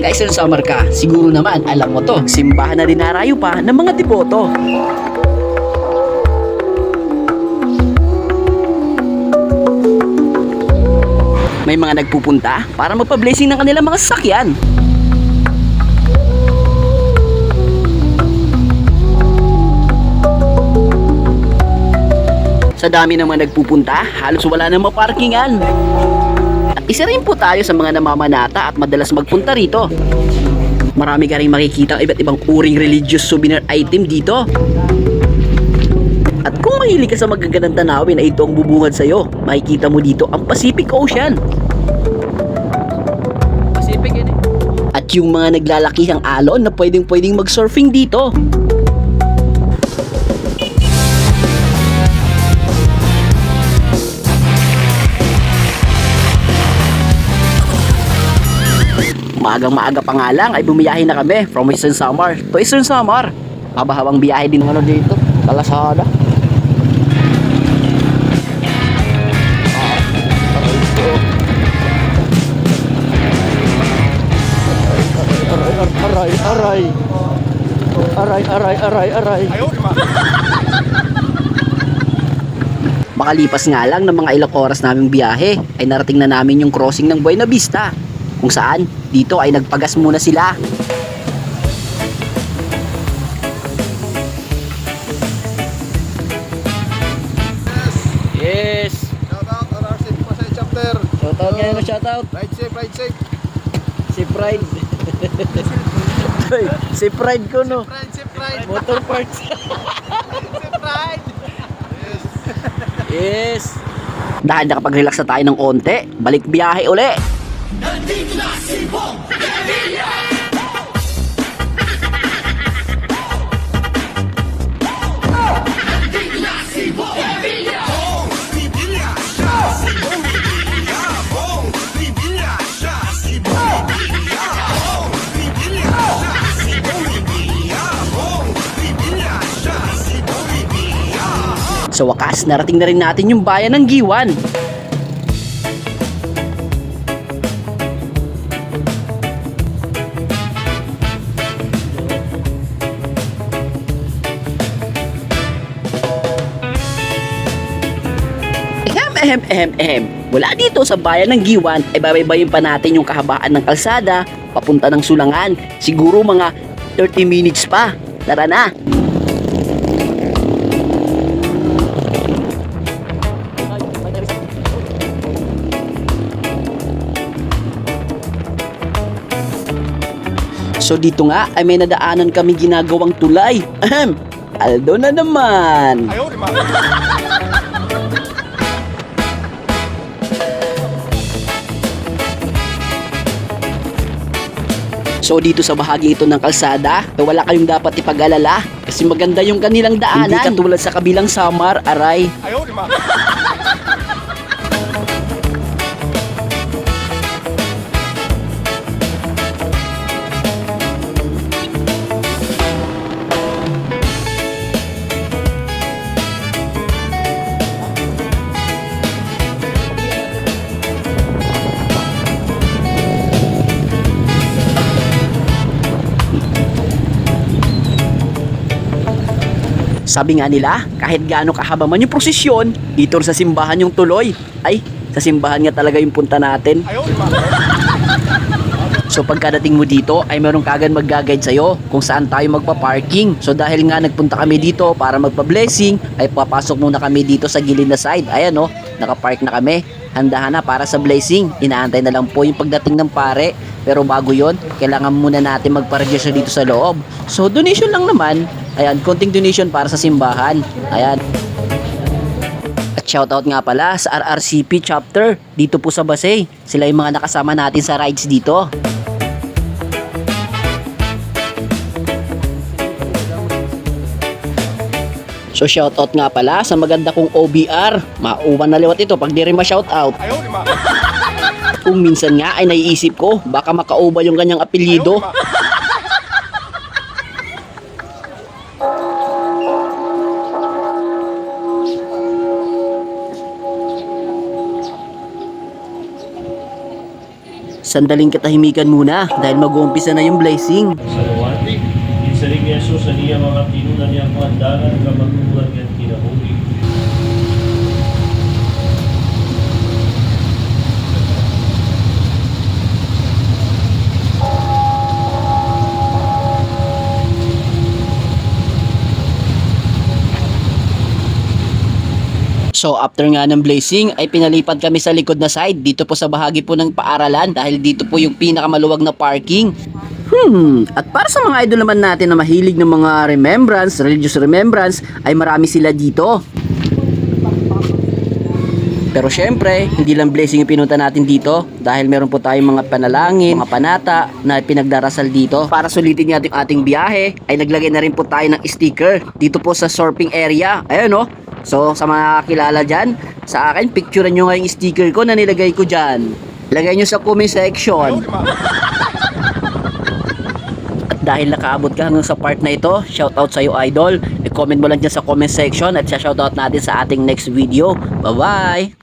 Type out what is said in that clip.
taga Eastern Samar ka, siguro naman alam mo to. Simbahan na dinarayo pa ng mga deboto. May mga nagpupunta para magpa-blessing ng kanilang mga sasakyan. Sa dami ng mga nagpupunta, halos wala nang maparkingan. At isa rin po tayo sa mga namamanata at madalas magpunta rito. Marami ka rin makikita iba't ibang uring religious souvenir item dito. At kung mahilig ka sa magagandang tanawin na ito ang bubungad sa'yo, makikita mo dito ang Pacific Ocean. Pacific yun eh. At yung mga naglalakihang alon na pwedeng mag-surfing dito. Maagang-maaga pa nga lang ay bumiyahe na kami from Eastern Samar to Eastern Samar. Habang biyahe din ng dito, Kalasada. Aray. Makalipas nga lang ng mga ilang oras naming biyahe ay narating na namin yung crossing ng Buena Vista, kung saan dito ay nagpagas muna sila. Yes. Shoutout RRC Pasay Chapter. Shoutout ngayon na shoutout. Ride safe. Si Pride. Hoy, si Pride ko no. Safe ride. Motor parts. Safe ride. Yes. Dahil nakapag-relax na tayo ng onte, balik biyahe uli. Nandito na si Bong Revilla! Nandito na si Bong Revilla! Bong Revilla siya! Si Bong Revilla! Bong Revilla siya! Si Bong Revilla! Bong Revilla siya! Si Bong Revilla! Bong Revilla siya! Si Bong Revilla! Sa wakas, narating na rin natin yung bayan ng Giwan. Mula dito sa bayan ng Giwan ay babaybayin pa natin yung kahabaan ng kalsada papunta ng Sulangan. Siguro mga 30 minutes pa. Tara na! So dito nga ay may nadaanan kami ginagawang tulay. Aldo na naman! Ayaw, di ba? So dito sa bahagi ito ng kalsada, wala kayong dapat ipag-alala kasi maganda yung kanilang daanan. Hindi katulad sa kabilang Samar, aray. Ayaw, di ba? Sabi nga nila, kahit gaano kahaba man yung prosesyon, dito sa simbahan yung tuloy. Ay, sa simbahan nga talaga yung punta natin. Ayaw, di ba? So pagkadating mo dito ay meron kagad mag-guide sa'yo kung saan tayo magpa-parking. So dahil nga nagpunta kami dito para magpa-blessing, ay papasok muna kami dito sa gilid na side. Ayan o, nakapark na kami. Handahan na para sa blessing. Inaantay na lang po yung pagdating ng pare. Pero bago yon, kailangan muna natin magpa-register dito sa loob. So donation lang naman. Ayan, konting donation para sa simbahan. Ayan. At shoutout nga pala sa RRCP chapter dito po sa Basay. Sila yung mga nakasama natin sa rides dito. So shoutout nga pala sa maganda kong OBR. Mauwan na liwat ito pag di rin ma-shoutout. Ayaw, di ba? Kung minsan nga ay naiisip ko, baka makauba yung kanyang apelyido. Ayaw, di ba? sandaling katahimikan muna dahil mag-uumpisa na yung blessing. Salawati, isaring Yesus sa niya mga tinunan niya kuhandanan ka magkuhan yan kinahuli. So after nga ng blessing ay pinalipad kami sa likod na side dito po sa bahagi po ng paaralan dahil dito po yung pinakamaluwag na parking. At para sa mga idol naman natin na mahilig ng mga remembrance, religious remembrance, ay marami sila dito. Pero syempre, hindi lang blessing yung pinunta natin dito dahil meron po tayong mga panalangin, mga panata na pinagdarasal dito. Para sulitin natin yung ating biyahe, ay naglagay na rin po tayo ng sticker dito po sa surfing area. Ayun oh. So sa mga kilala dyan, sa akin, picturean nyo nga yung sticker ko na nilagay ko dyan. Lagay nyo sa comment section. At dahil nakaabot ka hanggang sa part na ito, shoutout sa'yo idol. I-comment mo lang dyan sa comment section at shoutout natin sa ating next video. Bye-bye!